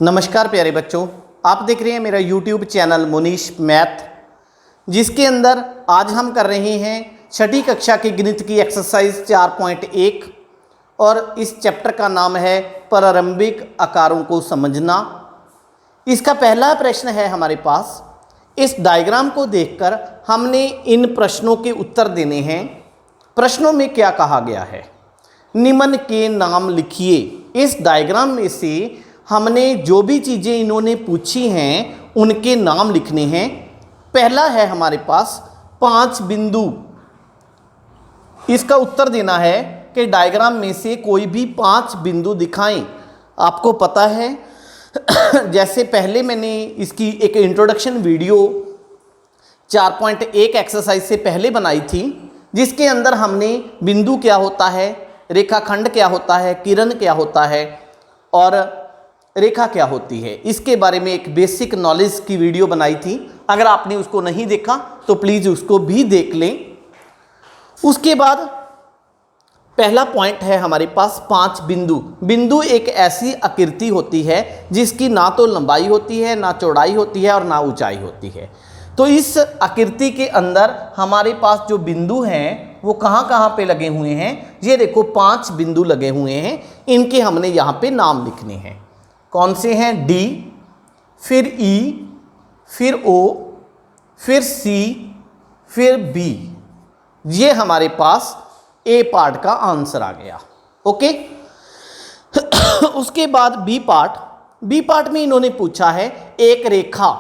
नमस्कार प्यारे बच्चों, आप देख रहे हैं मेरा YouTube चैनल मुनीश मैथ, जिसके अंदर आज हम कर रहे हैं छठी कक्षा की गणित की एक्सरसाइज 4.1 और इस चैप्टर का नाम है प्रारंभिक आकारों को समझना। इसका पहला प्रश्न है हमारे पास। इस डायग्राम को देखकर हमने इन प्रश्नों के उत्तर देने हैं। प्रश्नों में क्या कहा गया है? निम्न के नाम लिखिए। इस डायग्राम में से हमने जो भी चीज़ें इन्होंने पूछी हैं उनके नाम लिखने हैं। पहला है हमारे पास 5 बिंदु। इसका उत्तर देना है कि डायग्राम में से कोई भी 5 बिंदु दिखाएं। आपको पता है जैसे पहले मैंने इसकी एक इंट्रोडक्शन वीडियो 4.1 एक्सरसाइज से पहले बनाई थी, जिसके अंदर हमने बिंदु क्या होता है, रेखाखंड क्या होता है, किरण क्या होता है और रेखा क्या होती है, इसके बारे में एक बेसिक नॉलेज की वीडियो बनाई थी। अगर आपने उसको नहीं देखा तो प्लीज़ उसको भी देख लें। उसके बाद पहला पॉइंट है हमारे पास 5 बिंदु। बिंदु एक ऐसी आकृति होती है जिसकी ना तो लंबाई होती है, ना चौड़ाई होती है और ना ऊंचाई होती है। तो इस आकृति के अंदर हमारे पास जो बिंदु हैं वो कहाँ कहाँ पे लगे हुए हैं? ये देखो 5 बिंदु लगे हुए हैं। इनके हमने यहाँ पे नाम लिखने हैं। कौन से हैं? D, फिर E, फिर O, फिर C, फिर B। ये हमारे पास A पार्ट का आंसर आ गया। ओके। उसके बाद B पार्ट। B पार्ट में इन्होंने पूछा है एक रेखा।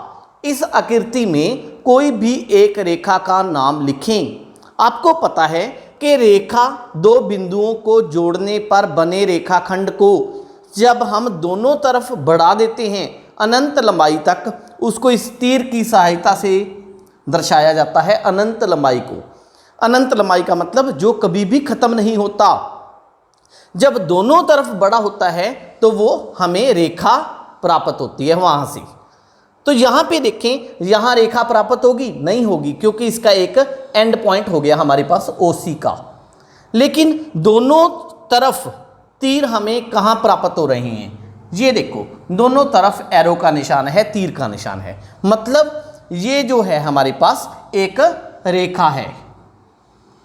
इस आकृति में कोई भी एक रेखा का नाम लिखें। आपको पता है कि रेखा दो बिंदुओं को जोड़ने पर बने रेखाखंड को जब हम दोनों तरफ बढ़ा देते हैं अनंत लंबाई तक, उसको इस तीर की सहायता से दर्शाया जाता है। अनंत लंबाई को, अनंत लंबाई का मतलब जो कभी भी खत्म नहीं होता। जब दोनों तरफ बड़ा होता है तो वो हमें रेखा प्राप्त होती है वहां से। तो यहाँ पे देखें, यहाँ रेखा प्राप्त होगी? नहीं होगी, क्योंकि इसका एक एंड पॉइंट हो गया हमारे पास OC का। लेकिन दोनों तरफ तीर हमें कहाँ प्राप्त हो रहे हैं? ये देखो, दोनों तरफ एरो का निशान है, तीर का निशान है। मतलब ये जो है हमारे पास एक रेखा है।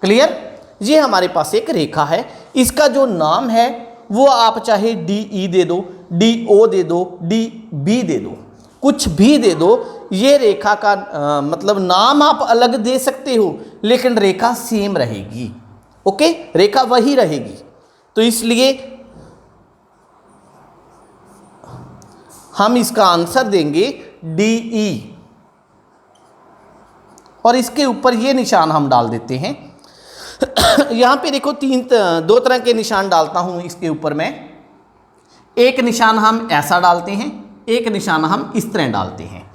क्लियर? ये हमारे पास एक रेखा है। इसका जो नाम है वो आप चाहे DE दे दो, DO दे दो, DB दे दो, कुछ भी दे दो। ये रेखा का मतलब नाम आप अलग दे सकते हो, लेकिन रेखा सेम रहेगी। ओके, रेखा वही रहेगी। तो इसलिए हम इसका आंसर देंगे DE और इसके ऊपर ये निशान हम डाल देते हैं। यहाँ पे देखो दो तरह के निशान डालता हूँ इसके ऊपर मैं। एक निशान हम ऐसा डालते हैं, एक निशान हम इस तरह डालते हैं।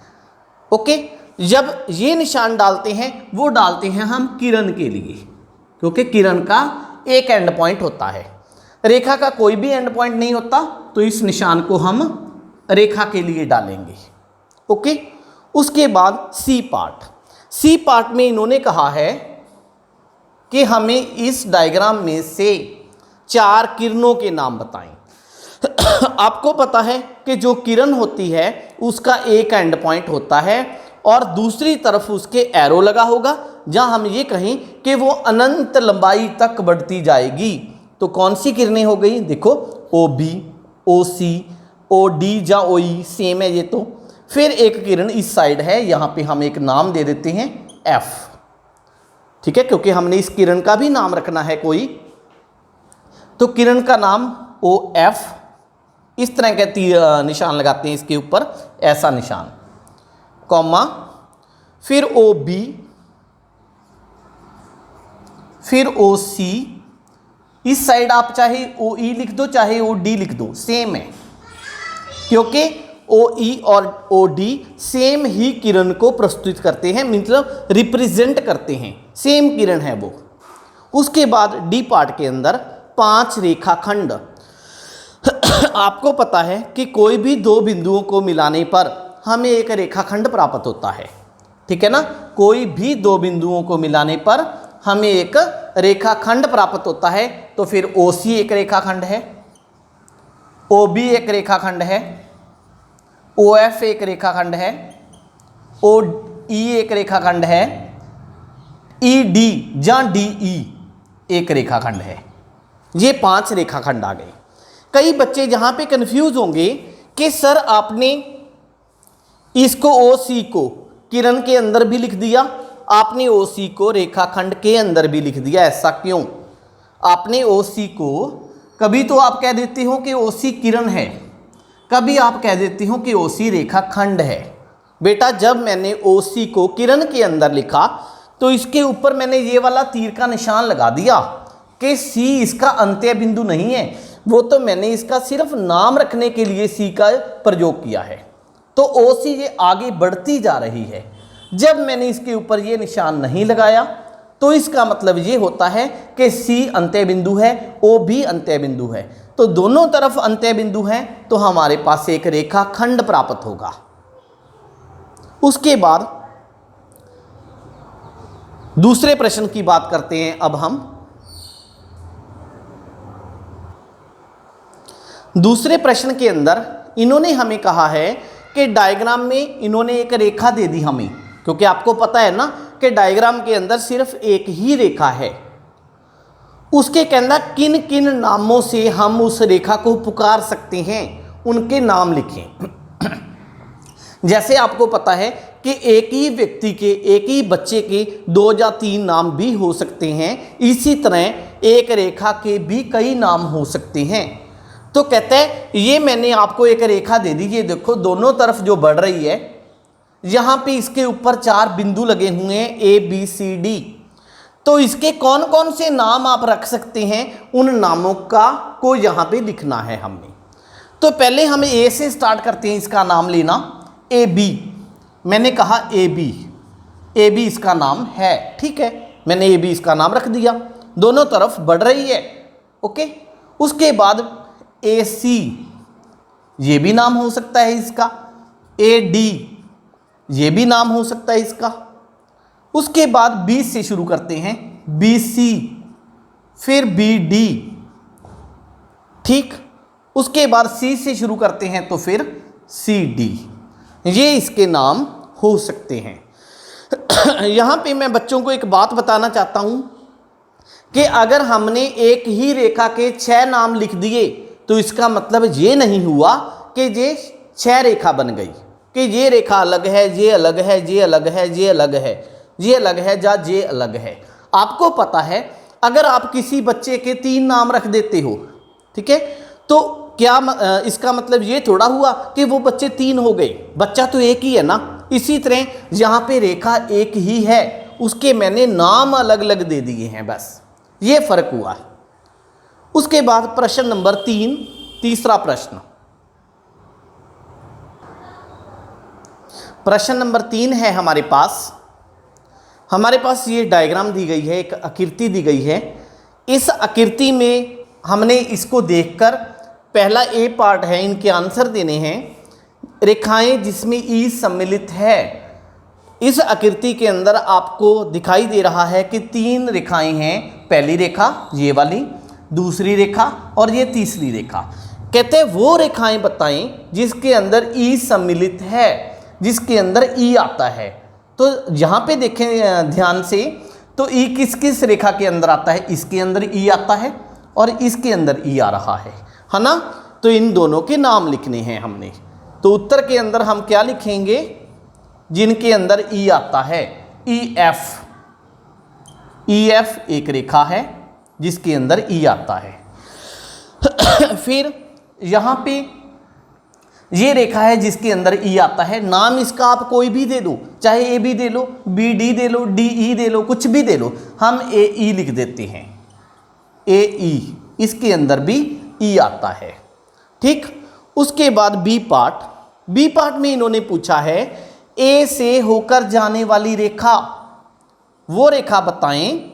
ओके, जब ये निशान डालते हैं वो डालते हैं हम किरण के लिए, क्योंकि किरण का एक एंड पॉइंट होता है, रेखा का कोई भी एंड पॉइंट नहीं होता। तो इस निशान को हम रेखा के लिए डालेंगे। ओके। उसके बाद C पार्ट। C पार्ट में इन्होंने कहा है कि हमें इस डायग्राम में से 4 किरणों के नाम बताएं। आपको पता है कि जो किरण होती है उसका एक एंड पॉइंट होता है और दूसरी तरफ उसके एरो लगा होगा, जहां हम ये कहें कि वो अनंत लंबाई तक बढ़ती जाएगी। तो कौन सी किरणें हो गई? देखो, OB, OC, OD या OE सेम है ये तो। फिर एक किरण इस साइड है, यहाँ पे हम एक नाम दे देते हैं F। ठीक है, क्योंकि हमने इस किरण का भी नाम रखना है कोई। तो किरण का नाम OF। इस तरह के निशान लगाते हैं इसके ऊपर, ऐसा निशान, कॉमा, फिर OB, फिर OC। इस साइड आप चाहे OE लिख दो, चाहे OD लिख दो, सेम है, क्योंकि OE और OD सेम ही किरण को प्रस्तुत करते हैं, मतलब रिप्रेजेंट करते हैं, सेम किरण है वो। उसके बाद D पार्ट के अंदर 5 रेखाखंड। आपको पता है कि कोई भी 2 बिंदुओं को मिलाने पर हमें एक रेखाखंड प्राप्त होता है। ठीक है ना? कोई भी 2 बिंदुओं को मिलाने पर हमें एक रेखाखंड प्राप्त होता है। तो फिर OC एक रेखाखंड है, OB एक रेखाखंड है, OF एक रेखाखंड है, OE एक रेखाखंड है, ED या DE एक रेखाखंड है। ये 5 रेखाखंड आ गए। कई बच्चे जहां पे कंफ्यूज होंगे कि सर आपने इसको OC को किरण के अंदर भी लिख दिया, आपने OC को रेखाखंड के अंदर भी लिख दिया, ऐसा क्यों? आपने OC को कभी तो आप कह देते हो कि OC किरण है, कभी आप कह देते हो कि OC रेखाखंड है। बेटा जब मैंने OC को किरण के अंदर लिखा तो इसके ऊपर मैंने ये वाला तीर का निशान लगा दिया कि C इसका अंत्य बिंदु नहीं है, वो तो मैंने इसका सिर्फ नाम रखने के लिए C का प्रयोग किया है। तो OC ये आगे बढ़ती जा रही है। जब मैंने इसके ऊपर ये निशान नहीं लगाया तो इसका मतलब ये होता है कि C अंत्य बिंदु है, O भी अंत्य बिंदु है। तो दोनों तरफ अंत्य बिंदु हैं तो हमारे पास एक रेखाखंड प्राप्त होगा। उसके बाद दूसरे प्रश्न की बात करते हैं। अब हम दूसरे प्रश्न के अंदर इन्होंने हमें कहा है कि डायग्राम में इन्होंने एक रेखा दे दी हमें, क्योंकि आपको पता है ना कि डायग्राम के अंदर सिर्फ एक ही रेखा है। उसके कहना किन किन नामों से हम उस रेखा को पुकार सकते हैं, उनके नाम लिखें। जैसे आपको पता है कि एक ही व्यक्ति के, एक ही बच्चे के 2 या 3 नाम भी हो सकते हैं, इसी तरह एक रेखा के भी कई नाम हो सकते हैं। तो कहते हैं ये मैंने आपको एक रेखा दे दी, ये देखो दोनों तरफ जो बढ़ रही है, यहाँ पे इसके ऊपर 4 बिंदु लगे हुए हैं ABCD। तो इसके कौन कौन से नाम आप रख सकते हैं, उन नामों को यहाँ पे लिखना है हमने। तो पहले हम A से स्टार्ट करते हैं, इसका नाम लेना AB। मैंने कहा AB इसका नाम है, ठीक है, मैंने AB इसका नाम रख दिया, दोनों तरफ बढ़ रही है, ओके। उसके बाद AC, ये भी नाम हो सकता है इसका, AD, ये भी नाम हो सकता है इसका। उसके बाद B से शुरू करते हैं, BC, फिर BD, ठीक। उसके बाद C से शुरू करते हैं तो फिर CD, ये इसके नाम हो सकते हैं। यहाँ पे मैं बच्चों को एक बात बताना चाहता हूँ कि अगर हमने एक ही रेखा के 6 नाम लिख दिए तो इसका मतलब ये नहीं हुआ कि ये 6 रेखा बन गई, कि ये रेखा अलग है, ये अलग है, ये अलग है, ये अलग है, ये अलग है, या ये अलग है। आपको पता है अगर आप किसी बच्चे के 3 नाम रख देते हो, ठीक है, तो क्या इसका मतलब ये थोड़ा हुआ कि वो बच्चे 3 हो गए, बच्चा तो एक ही है ना। इसी तरह यहाँ पे रेखा एक ही है, उसके मैंने नाम अलग अलग दे दिए हैं, बस ये फर्क हुआ। उसके बाद प्रश्न नंबर 3, तीसरा प्रश्न, प्रश्न नंबर 3 है हमारे पास ये डायग्राम दी गई है, एक आकृति दी गई है। इस आकृति में हमने इसको देखकर पहला A पार्ट है, इनके आंसर देने हैं। रेखाएं जिसमें E सम्मिलित है। इस आकृति के अंदर आपको दिखाई दे रहा है कि 3 रेखाएं हैं, पहली रेखा ये वाली, दूसरी रेखा और ये तीसरी रेखा। कहते हैं वो रेखाएं बताएं जिसके अंदर E सम्मिलित है, जिसके अंदर E आता है। तो यहाँ पे देखें ध्यान से, तो E किस किस रेखा के अंदर आता है, इसके अंदर E आता है और इसके अंदर E आ रहा है ना। तो इन दोनों के नाम लिखने हैं हमने। तो उत्तर के अंदर हम क्या लिखेंगे, जिनके अंदर E आता है, EF एक रेखा है जिसके अंदर E आता है। फिर यहाँ पे ये रेखा है जिसके अंदर E आता है। नाम इसका आप कोई भी दे दो, चाहे AB दे लो, BD दे लो, DE दे लो, कुछ भी दे लो, हम AE लिख देते हैं। AE, इसके अंदर भी E आता है, ठीक। उसके बाद बी पार्ट में इन्होंने पूछा है A से होकर जाने वाली रेखा, वो रेखा बताएं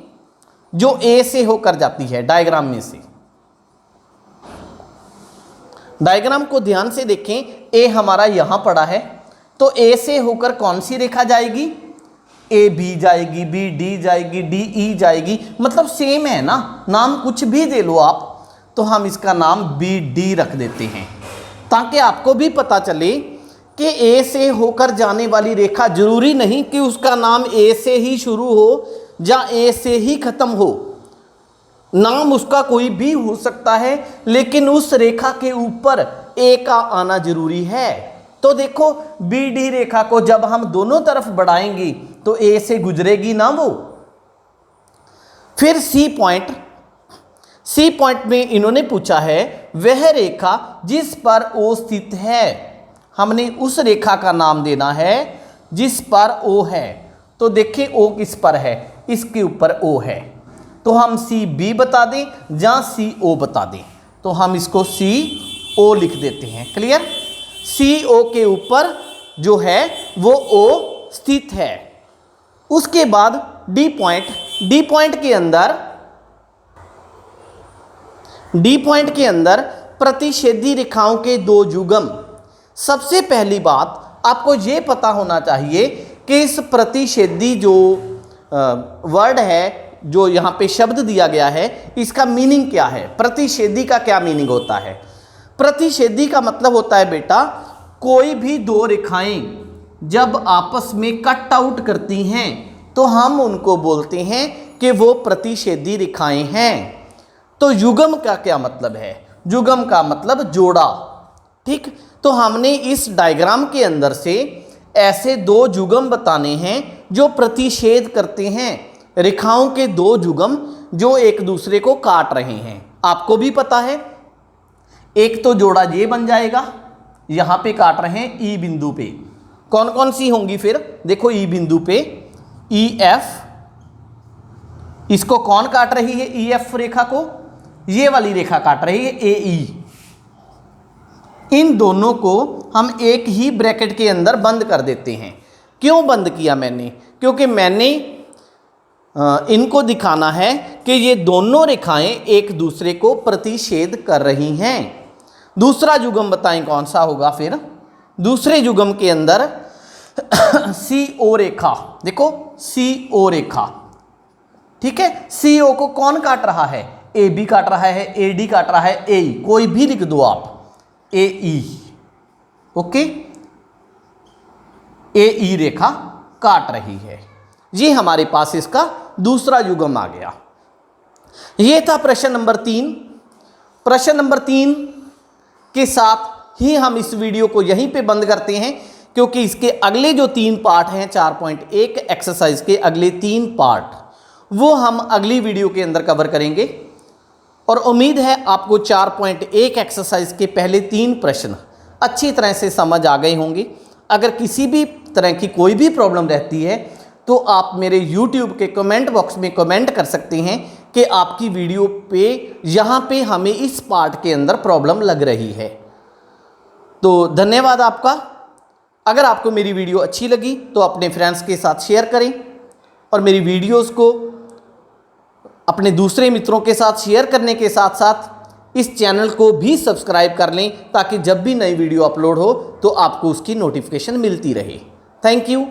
जो A से होकर जाती है डायग्राम में से। डायग्राम को ध्यान से देखें, A हमारा यहां पड़ा है, तो A से होकर कौन सी रेखा जाएगी, AB जाएगी, BD जाएगी, DE जाएगी, मतलब सेम है ना, नाम कुछ भी दे लो आप। तो हम इसका नाम BD रख देते हैं ताकि आपको भी पता चले कि ए से होकर जाने वाली रेखा जरूरी नहीं कि उसका नाम ए से ही शुरू हो या ए से ही खत्म हो, नाम उसका कोई भी हो सकता है, लेकिन उस रेखा के ऊपर ए का आना जरूरी है। तो देखो बी डी रेखा को जब हम दोनों तरफ बढ़ाएंगे तो ए से गुजरेगी ना वो। फिर सी पॉइंट में इन्होंने पूछा है वह रेखा जिस पर ओ स्थित है, हमने उस रेखा का नाम देना है जिस पर ओ है। तो देखिए ओ किस पर है, इसके ऊपर ओ है, तो हम सी बी बता दें या सी ओ बता दें, तो हम इसको सी ओ लिख देते हैं। क्लियर? सी ओ के ऊपर जो है वो ओ स्थित है। उसके बाद डी पॉइंट के अंदर प्रतिच्छेदी रेखाओं के दो युग्म। सबसे पहली बात आपको ये पता होना चाहिए कि इस प्रतिच्छेदी जो वर्ड है, जो यहाँ पे शब्द दिया गया है, इसका मीनिंग क्या है। प्रतिच्छेदी का क्या मीनिंग होता है? प्रतिच्छेदी का मतलब होता है बेटा, कोई भी दो रेखाएं जब आपस में कट आउट करती हैं तो हम उनको बोलते हैं कि वो प्रतिच्छेदी रेखाएं हैं। तो युग्म का क्या मतलब है? युग्म का मतलब जोड़ा। ठीक, तो हमने इस डायग्राम के अंदर से ऐसे दो युग्म बताने हैं जो प्रतिच्छेद करते हैं, रेखाओं के दो युग्म जो एक दूसरे को काट रहे हैं। आपको भी पता है, एक तो जोड़ा ये बन जाएगा, यहां पे काट रहे हैं ई बिंदु पे। कौन कौन सी होंगी फिर? देखो ई बिंदु पे ई एफ, इसको कौन काट रही है? ई एफ रेखा को ये वाली रेखा काट रही है ए ई। इन दोनों को हम एक ही ब्रैकेट के अंदर बंद कर देते हैं। क्यों बंद किया मैंने? क्योंकि मैंने इनको दिखाना है कि ये दोनों रेखाएं एक दूसरे को प्रतिच्छेद कर रही हैं। दूसरा युग्म बताएं कौन सा होगा फिर? दूसरे युग्म के अंदर सी ओ रेखा, देखो सी ओ रेखा, ठीक है। सी ओ को कौन काट रहा है? ए बी काट रहा है, ए डी काट रहा है, ए ई, कोई भी लिख दो आप, ए ई, ओके। ए ई रेखा काट रही है। ये हमारे पास इसका दूसरा युग्म आ गया। ये था प्रश्न नंबर 3। प्रश्न नंबर 3 के साथ ही हम इस वीडियो को यहीं पे बंद करते हैं, क्योंकि इसके अगले जो 3 पार्ट हैं 4.1 एक्सरसाइज के अगले 3 पार्ट, वो हम अगली वीडियो के अंदर कवर करेंगे। और उम्मीद है आपको 4.1 एक्सरसाइज के पहले 3 प्रश्न अच्छी तरह से समझ आ गए होंगे। अगर किसी भी तरह की कोई भी प्रॉब्लम रहती है तो आप मेरे YouTube के कमेंट बॉक्स में कमेंट कर सकते हैं कि आपकी वीडियो पे यहाँ पे हमें इस पार्ट के अंदर प्रॉब्लम लग रही है। तो धन्यवाद आपका। अगर आपको मेरी वीडियो अच्छी लगी तो अपने फ्रेंड्स के साथ शेयर करें और मेरी वीडियोस को अपने दूसरे मित्रों के साथ शेयर करने के साथ साथ इस चैनल को भी सब्सक्राइब कर लें, ताकि जब भी नई वीडियो अपलोड हो तो आपको उसकी नोटिफिकेशन मिलती रहे। Thank you.